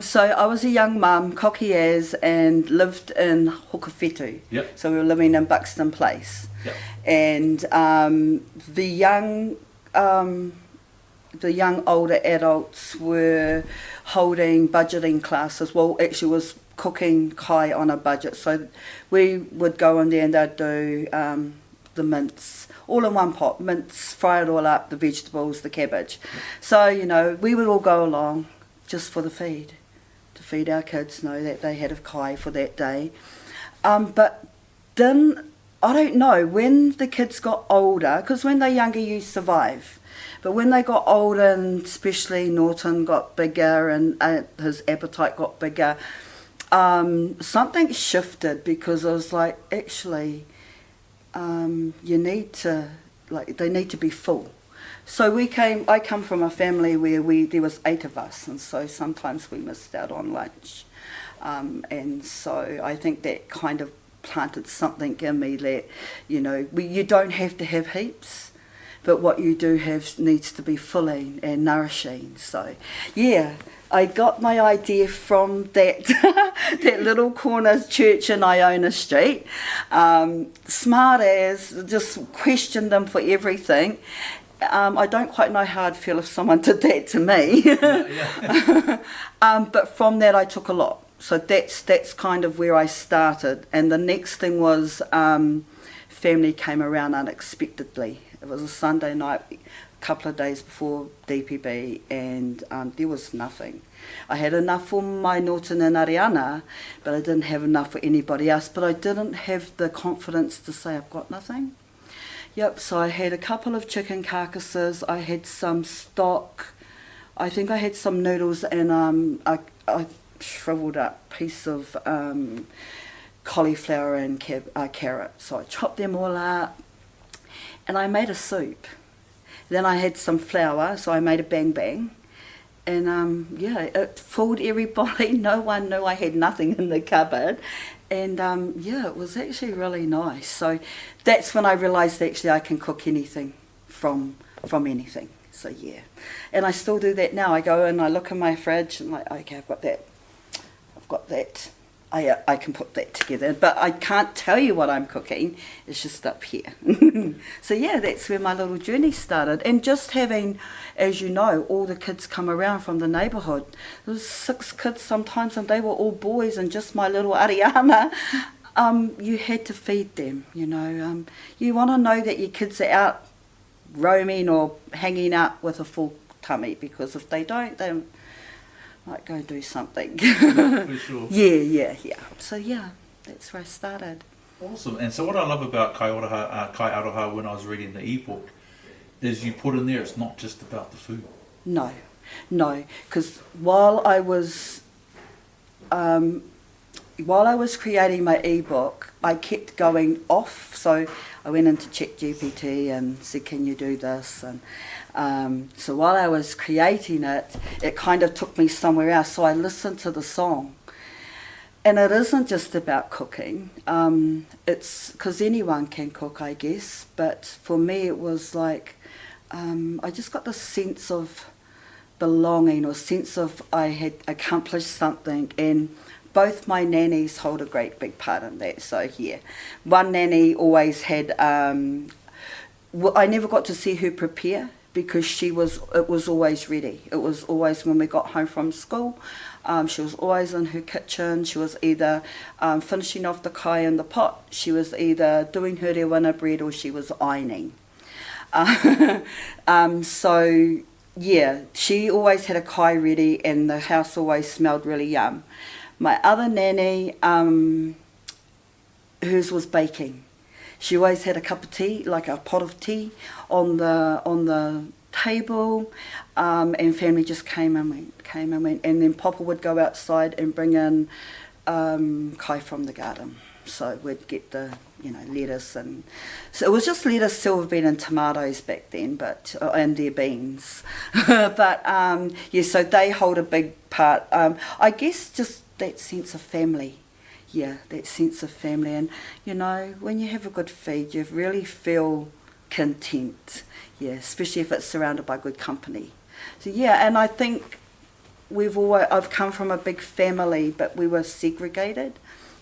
So I was a young mum, cocky as, and lived in Hokowhitu. Yep. So we were living in Buxton Place. Yep. And the young older adults were holding budgeting classes. Well, actually was cooking kai on a budget. So we would go in there and they'd do the mince, all in one pot, mince, fry it all up, the vegetables, the cabbage. So, you know, we would all go along just for the feed, to feed our kids, know that they had a kai for that day. But then, I don't know, when the kids got older, because when they're younger you survive, but when they got older, and especially Norton got bigger and his appetite got bigger, something shifted, because I was like, actually, you need to, like, they need to be full. So I come from a family where there was 8 of us, and so sometimes we missed out on lunch. And so I think that kind of planted something in me that, you know, you don't have to have heaps, but what you do have needs to be filling and nourishing. So, yeah, I got my idea from that that little corner church in Iona Street. Smart as, just question them for everything. I don't quite know how I'd feel if someone did that to me. But from that I took a lot. So that's kind of where I started. And the next thing was family came around unexpectedly. It was a Sunday night, a couple of days before DPB, and there was nothing. I had enough for my Norton and Ariana, but I didn't have enough for anybody else. But I didn't have the confidence to say I've got nothing. Yep, so I had a couple of chicken carcasses, I had some stock, I think I had some noodles, and I shriveled up piece of cauliflower and carrot. So I chopped them all up and I made a soup. Then I had some flour, so I made a bang bang. And yeah, it fooled everybody. No one knew I had nothing in the cupboard. And yeah, it was actually really nice. So that's when I realised actually I can cook anything from anything. So yeah, and I still do that now. I go and I look in my fridge and like, okay, I've got that. I can put that together, but I can't tell you what I'm cooking. It's just up here. So yeah, that's where my little journey started. And just having, as you know, all the kids come around from the neighbourhood. There was 6 kids sometimes, and they were all boys, and just my little Ariana. You had to feed them, you know. You want to know that your kids are out roaming or hanging out with a full tummy, because if they don't, they might go do something. Yeah, for sure. Yeah. So yeah, that's where I started. Awesome. And so what I love about Kai Aroha when I was reading the ebook is you put in there, it's not just about the food. No, because while I was creating my ebook, I kept going off. So I went into ChatGPT and said, can you do this? And so while I was creating it, it kind of took me somewhere else. So I listened to the song. And it isn't just about cooking. It's because anyone can cook, I guess. But for me, it was like, I just got this sense of belonging, or sense of I had accomplished something. And both my nannies hold a great big part in that. So yeah, one nanny always had, I never got to see her prepare, because it was always ready. It was always when we got home from school. She was always in her kitchen. She was either finishing off the kai in the pot. She was either doing her rewina bread, or she was ironing. So yeah, she always had a kai ready, and the house always smelled really yum. My other nanny, hers was baking. She always had a cup of tea, like a pot of tea, on the table, and family just came and went, and then Papa would go outside and bring in kai from the garden. So we'd get the lettuce, and so it was just lettuce, silver bean, and tomatoes back then, but and their beans. But yeah, so they hold a big part. I guess just that sense of family. Yeah, that sense of family. And, when you have a good feed, you really feel content. Yeah, especially if it's surrounded by good company. So, yeah, and I think I've come from a big family, but we were segregated,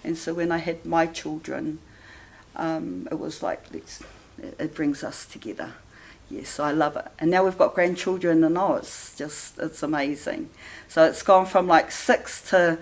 and so when I had my children, it was like it brings us together. Yes, I love it. And now we've got grandchildren, and it's amazing. So it's gone from like 6 to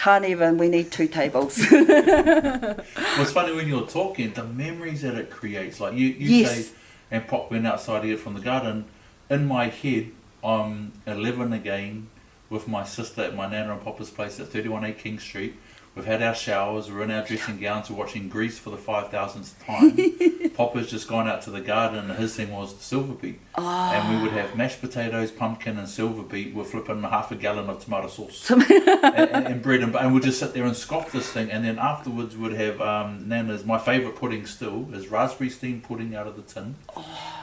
we need 2 tables. Well, it's funny when you're talking, the memories that it creates. Like you Yes. say, and Pop went outside here from the garden. In my head, I'm 11 again with my sister at my Nana and Papa's place at 31A King Street. We've had our showers, we're in our dressing gowns, we're watching Grease for the 5,000th time. Papa's just gone out to the garden and his thing was the silver beet. And we would have mashed potatoes, pumpkin and silver beet. We're flipping half a gallon of tomato sauce and bread and we'd just sit there and scoff this thing. And then afterwards we'd have Nana's, my favourite pudding still, is raspberry steamed pudding out of the tin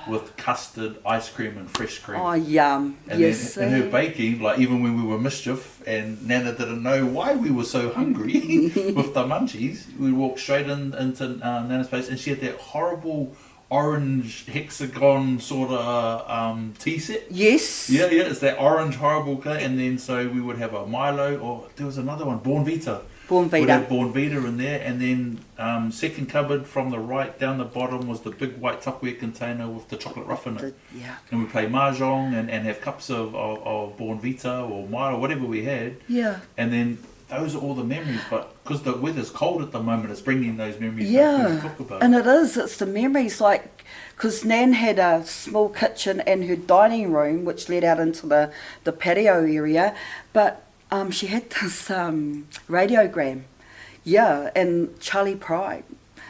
with custard, ice cream and fresh cream. Oh, yum. And yes. then in her baking, like even when we were mischief and Nana didn't know why we were so hungry with the munchies, we walked straight into Nana's place and she had that horrible orange hexagon sort of tea set. Yes. Yeah, it's that orange horrible colour. And then so we would have a Milo, or there was another one, Born Vita. Born We'd Vita. have Born Vita in there, and then second cupboard from the right down the bottom was the big white Tupperware container with the chocolate ruff in it. Yeah. And we play mahjong and have cups of Born Vita or Milo, whatever we had. Yeah. And then those are all the memories, but because the weather's cold at the moment, it's bringing those memories back when we talk about and it. it's the memories, like, because Nan had a small kitchen and her dining room, which led out into the patio area, but she had this radiogram, and Charlie Pride.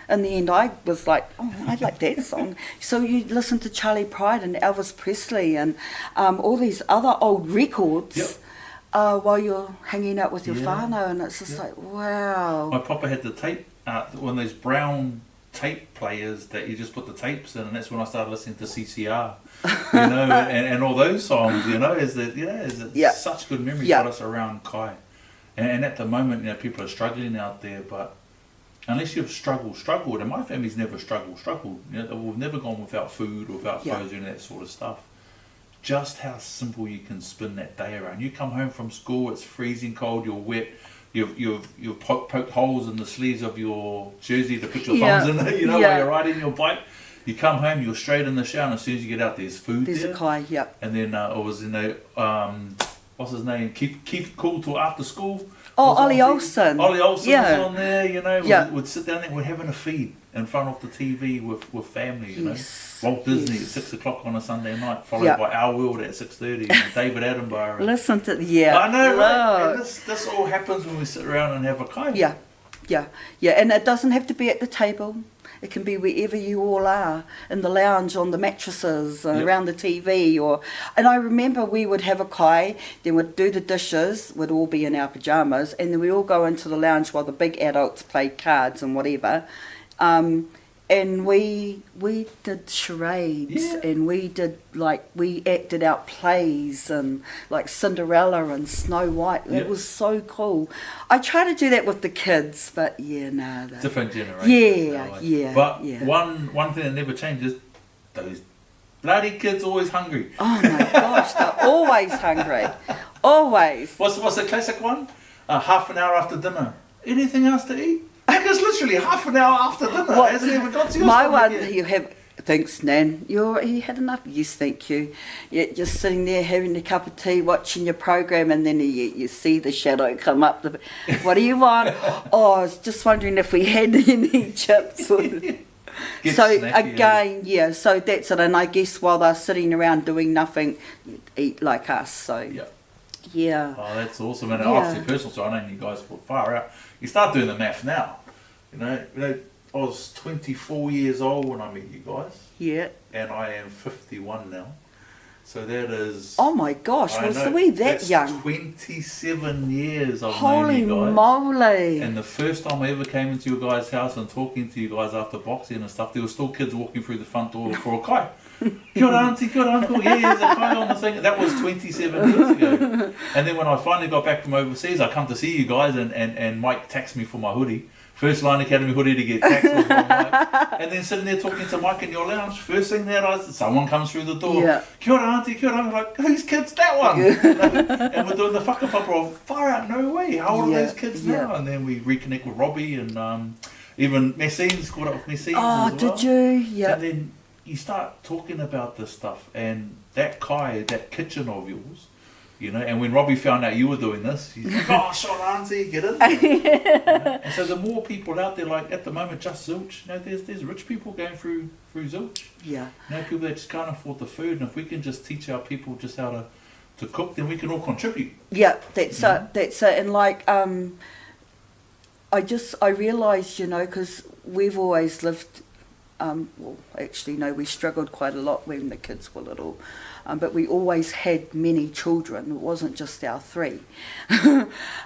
In the end, I was like, oh, I like that song. So you listen to Charlie Pride and Elvis Presley and all these other old records. Yep. While you're hanging out with your Yeah. whānau, and it's just like, wow. My papa had the tape, one of those brown tape players that you just put the tapes in, and that's when I started listening to CCR, and all those songs, it's such good memories for us around Kai. And at the moment, people are struggling out there, but unless you've struggled, and my family's never struggled, we've never gone without food or without clothes and that sort of stuff. Just how simple you can spin that day around. You come home from school, it's freezing cold, you're wet, you've poked holes in the sleeves of your jersey to put your thumbs in it, while you're riding your bike. You come home, you're straight in the shower, and as soon as you get out, there's food There's there. a Kai, yep. And then it was, what's his name? Keep cool till after school. Oh, Ollie Olsen. Ollie Olsen was on there, Yeah. we'd sit down there, we're having a feed in front of the TV with family, Yes. Walt Disney Yes. at 6 o'clock on a Sunday night, followed by Our World at 6:30, and David Attenborough. Listen to, I know, right? look. And this all happens when we sit around and have a kai. Yeah, and it doesn't have to be at the table. It can be wherever you all are, in the lounge, on the mattresses, around the TV, and I remember we would have a kai, then we'd do the dishes, we'd all be in our pyjamas, and then we'd all go into the lounge while the big adults played cards and whatever. And we did charades, and we acted out plays, and like Cinderella and Snow White. It was so cool. I try to do that with the kids, but Different generations. Yeah. But one thing that never changes, those bloody kids always hungry. Oh my gosh, they're always hungry. Always. What's the classic one? Half an hour after dinner. Anything else to eat? It's literally half an hour after dinner. It hasn't even got to your My stomach one, yet. you have, thanks Nan, you had enough? Yes, thank you. You're just sitting there having a cup of tea, watching your program, and then you see the shadow come up. What do you want? Oh, I was just wondering if we had any chips. So again, so that's it. And I guess while they're sitting around doing nothing, you'd eat like us. So yeah. Oh, that's awesome. And obviously personal, so I know you guys put far out. You start doing the math now. I was 24 years old when I met you guys. Yeah. And I am 51 now. So that is... Oh my gosh, so we that young? 27 years I've Holy known you guys. Moly. And the first time I ever came into your guys' house and talking to you guys after boxing and stuff, there were still kids walking through the front door for a kai. Kia ora auntie, kia ora uncle, there's a kai on the thing. That was 27 years ago. And then when I finally got back from overseas, I come to see you guys and Mike taxed me for my hoodie. First Line Academy hoodie to get taxed was from Mike. And then sitting there talking to Mike in your lounge, first thing that someone comes through the door. Yeah. Kia ora auntie, kia ora. I'm like, whose kid's that one? And we're doing the whaka whakapapa, far out, no way. How old are those kids now? And then we reconnect with Robbie and even Messine's caught up with Messines Oh, as well. did you? Yeah. And then you start talking about this stuff and that kai, that kitchen of yours, you know, and when Robbie found out you were doing this, he's like, oh, shot auntie, get in there. You know? And so the more people out there, like at the moment, just zilch, you know, there's rich people going through zilch. Yeah. You know, people that just can't afford the food, and if we can just teach our people just how to cook, then we can all contribute. Yeah, that's it. And like, I realised, you know, because we've always lived, well, actually, no, we struggled quite a lot when the kids were little. But we always had many children. It wasn't just our three.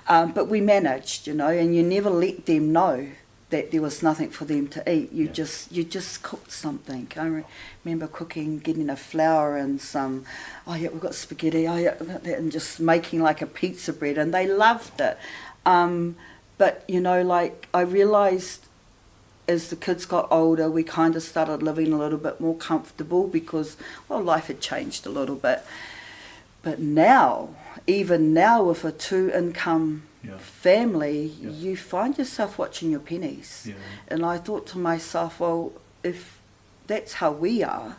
But we managed, you know, and you never let them know that there was nothing for them to eat. You just cooked something. I remember cooking, getting a flour and some, oh yeah, we've got spaghetti, oh yeah, and just making like a pizza bread, and they loved it. But, you know, like I realised as the kids got older, we kind of started living a little bit more comfortable because, well, life had changed a little bit. But now, even now with a 2-income family, you find yourself watching your pennies. Yeah. And I thought to myself, well, if that's how we are,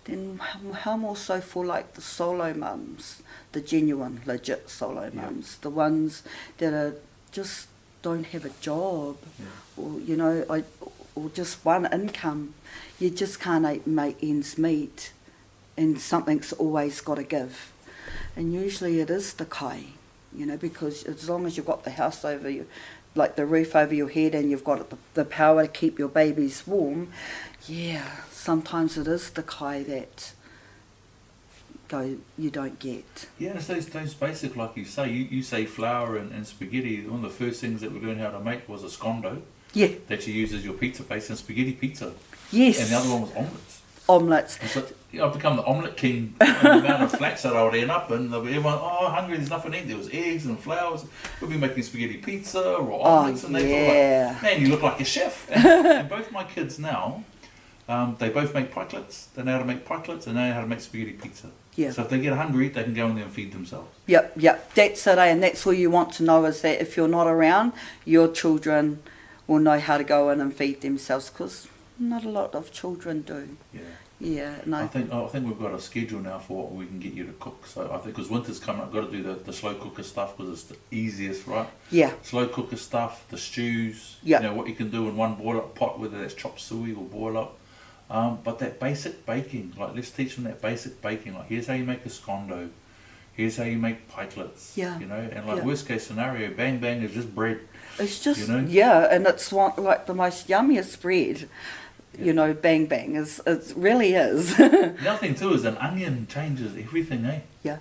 then how more so for like the solo mums, the genuine, legit solo mums, the ones that are just don't have a job, or you know, or just one income. You just can't make ends meet, and something's always got to give. And usually it is the kai, you know, because as long as you've got the house over you, like the roof over your head, and you've got the power to keep your babies warm, sometimes it is the kai that you don't get. Yeah, and it's those basic, like you say, you say flour and spaghetti. One of the first things that we learned how to make was a scondo. Yeah. That you use as your pizza base, and spaghetti pizza. Yes. And the other one was omelets. Omelets. And so I've become the omelette king. The amount of flats that I would end up in. Everyone, oh, hungry, there's nothing to eat. There was eggs and flowers. We'd be making spaghetti pizza or omelets, and they thought, like, man, you look like a chef. And both my kids now, they both make pikelets. They know how to make pikelets, and they know how to make spaghetti pizza. Yeah. So if they get hungry, they can go in there and feed themselves. Yep. That's it, and that's all you want to know is that if you're not around, your children will know how to go in and feed themselves, because not a lot of children do. Yeah. Yeah. And I think we've got a schedule now for what we can get you to cook. So I think because winter's coming, I've got to do the slow cooker stuff because it's the easiest, right? Yeah. Slow cooker stuff, the stews. Yeah. You know what you can do in one boil up pot, whether that's chop suey or boil up. But that basic baking, like let's teach them that basic baking. Like here's how you make a scondo, here's how you make pikelets. Yeah. You know, and like worst case scenario, bang bang is just bread. It's just, you know? and it's like the most yummiest bread. You know, bang bang it really is. The other thing too is an onion changes everything, eh? Yeah.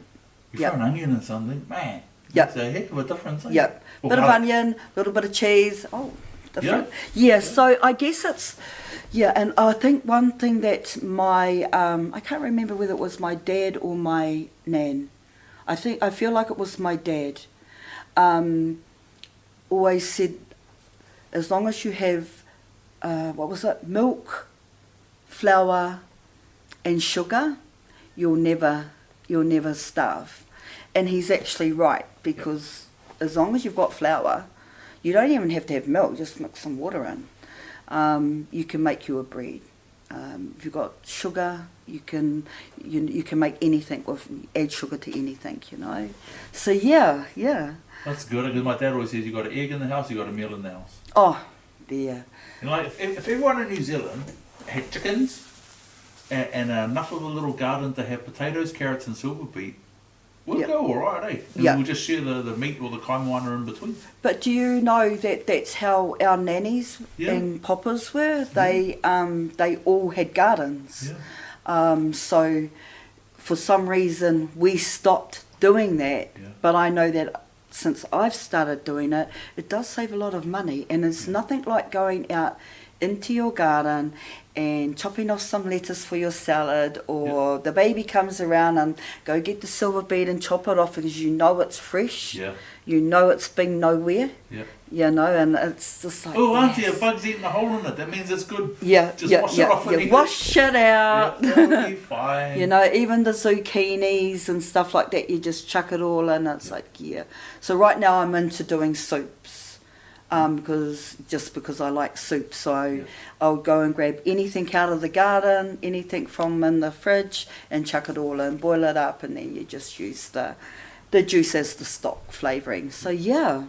You throw an onion in something, man. Yeah. It's a heck of a difference. Eh? Yeah. Bit of onion, a little bit of cheese. Oh, different. Yeah. So I guess it's. Yeah, and I think one thing that my, I can't remember whether it was my dad or my nan. I feel like it was my dad. Always said, as long as you have, milk, flour, and sugar, you'll never starve. And he's actually right, because as long as you've got flour, you don't even have to have milk. Just mix some water in. You can make you a bread. If you've got sugar, you can make anything add sugar to anything, you know. So yeah. That's good, because my dad always says you got an egg in the house, you got a meal in the house. Oh, dear. And like if everyone in New Zealand had chickens and enough of a little garden to have potatoes, carrots, and silver beet, we'll go all right, eh? And we'll just share the meat or the kaimoana in between. But do you know that that's how our nannies and poppers were? They all had gardens. Yeah. So for some reason we stopped doing that. Yeah. But I know that since I've started doing it, it does save a lot of money, and it's nothing like going out into your garden and chopping off some lettuce for your salad, or the baby comes around and go get the silver beet and chop it off because you know it's fresh. Yeah. You know it's been nowhere. Yeah. You know, and it's just like, oh, auntie, a bug's eating a hole in it. That means it's good. Yeah, Just wash it off. yeah. Wash it out. Yeah, it'll be fine. You know, even the zucchinis and stuff like that, you just chuck it all in. It's like, yeah. So right now I'm into doing soups, because I like soup. So I'll go and grab anything out of the garden, anything from in the fridge, and chuck it all in, boil it up, and then you just use the juice as the stock flavouring. So yeah.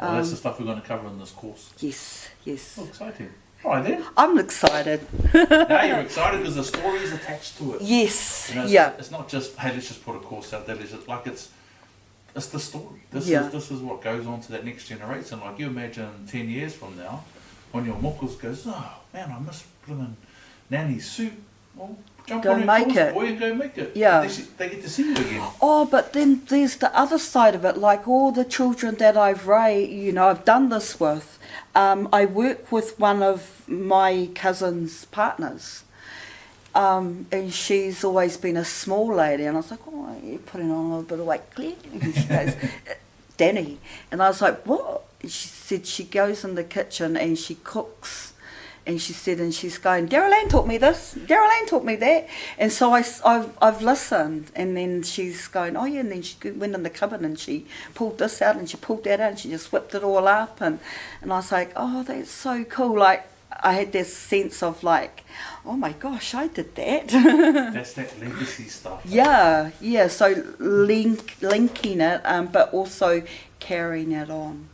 Well, that's the stuff we're going to cover in this course. Yes. Oh, exciting. All right then. I'm excited. Now you're excited because the story is attached to it. Yes. You know, yeah. It's not just, hey, let's just put a course out there. It's the story. This is what goes on to that next generation. Like, you imagine 10 years from now, when your muckles goes, oh man, I miss blooming Nanny's soup. Well, jump Go on make course, it. boy, and go make it. Yeah. They get to see you again. Oh, but then there's the other side of it. Like all the children that I've raised, I've done this with. I work with one of my cousin's partners. And she's always been a small lady. And I was like, oh, you're putting on a little bit of weight, Claire. And she goes, Danny. And I was like, what? She said she goes in the kitchen and she cooks. And she said, and she's going, Daryl Ann taught me this, Daryl Ann taught me that. And so I've listened. And then she's going, oh yeah. And then she went in the cupboard and she pulled this out and she pulled that out and she just whipped it all up. And I was like, oh, that's so cool. Like, I had this sense of like, oh my gosh, I did that. That's that legacy stuff. Yeah. So linking it, but also carrying it on.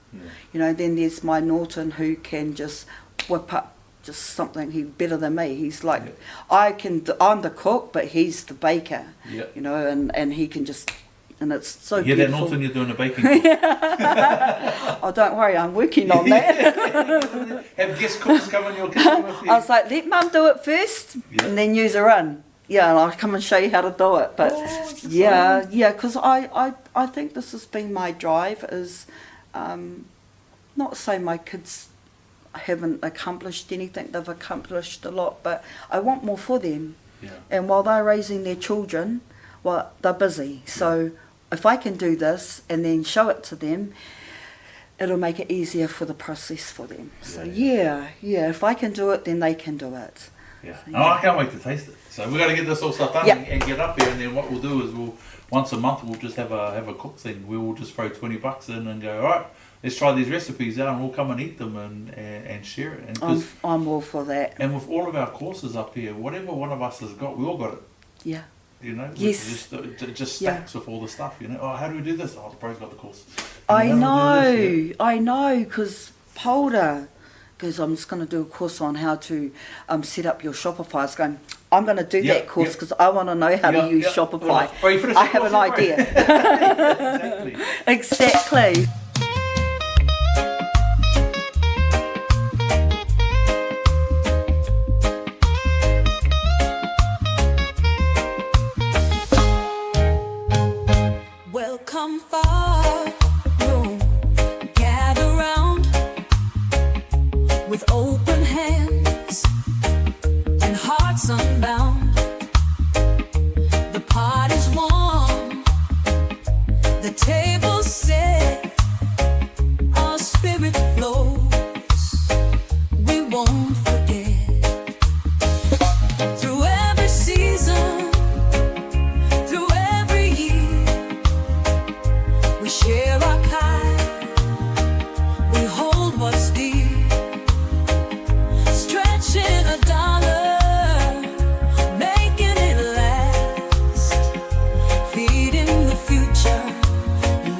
Yeah. Then there's my Norton who can just whip up just something. He's better than me. He's like, I'm the cook, but he's the baker. Yeah. And he can just, and it's so you hear beautiful. that, Norton? You're doing a baking. Oh, don't worry, I'm working on that. Have guest cooks come in your kitchen with you. I was like, let Mum do it first, and then use her in. Yeah, and I'll come and show you how to do it. But because I think this has been my drive is, not saying my kids haven't accomplished anything, they've accomplished a lot, but I want more for them. Yeah. And while they're raising their children, well, they're busy. So if I can do this and then show it to them, it'll make it easier for the process for them. So if I can do it, then they can do it. Yeah. So, Oh, I can't wait to taste it. So we've got to get this all stuff done and get up here, and then what we'll do is once a month we'll just have a cook thing. We will just throw $20 in and go, all right, let's try these recipes out, and we'll come and eat them and share it. And I'm all for that. And with all of our courses up here, whatever one of us has got, we all got it. Yeah. Yes. It just stacks with all the stuff. Oh, how do we do this? Oh, the bro's got the course. I know, because Polder goes, I'm just going to do a course on how to set up your Shopify. I was going, I'm going to do that course because I want to know how to use Shopify. Well, I have an idea. Exactly. Welcome far, gather round with open hands and hearts unbound. The pot is warm, the table's set, our spirit flows, we won't forget. Through every season, through every year, we share our kind, we hold what's dear, stretching a dollar, making it last, feeding the future,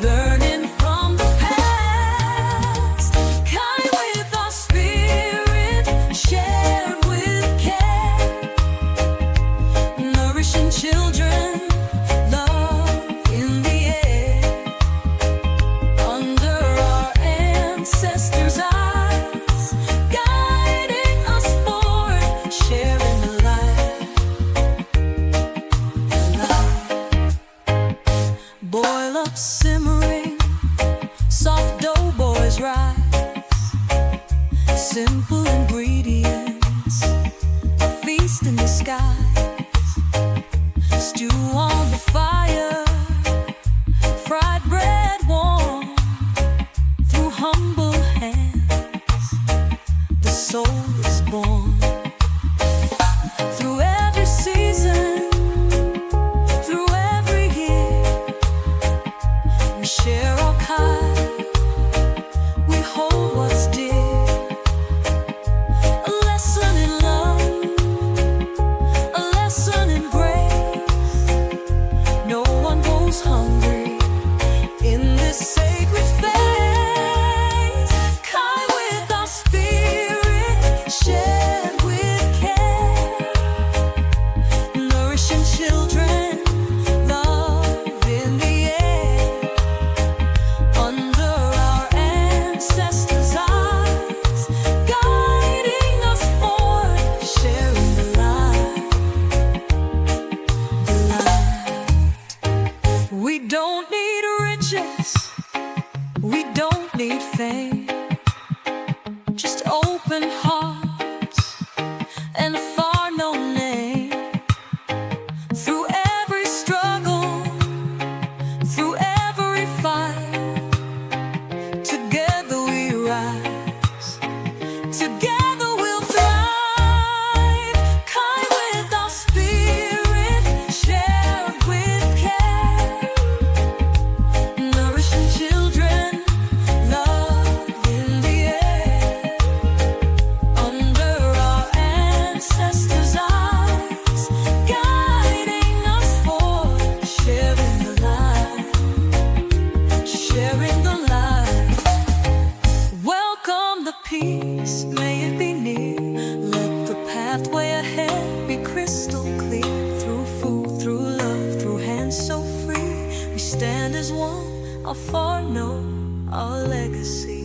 learning from the past, kind with our spirit, shared with care, nourishing children, love in the air, under our ancestors' eyes, guiding us forward, sharing the light. Boil up, simmering, soft dough boys rise, simple ingredients, a feast in disguise, stew on the fire, fried bread warm through humble hands. The soul is born through every season, through every year. We share our kind, we hold what's dear. A lesson in love, a lesson in grace. No one goes hungry in this sacred phase. Kind with our spirit, shared with care, nourishing children, love in the air. Under our ancestors' eyes, guiding us forward, sharing the light, the light. We don't need riches, we don't need fame, just open hearts and a far-known name. Through every struggle, through every fight, together we rise, together we'll thrive. Kind with our spirit, shared with care, nourishing children, love in the air. Under our ancestors' eyes, guiding us forward, sharing the light, sharing the light. Welcome the peace, may it be near. Let the pathway ahead be crystal clear. Through food, through love, through hands so free, we stand as one, our far know, our legacy.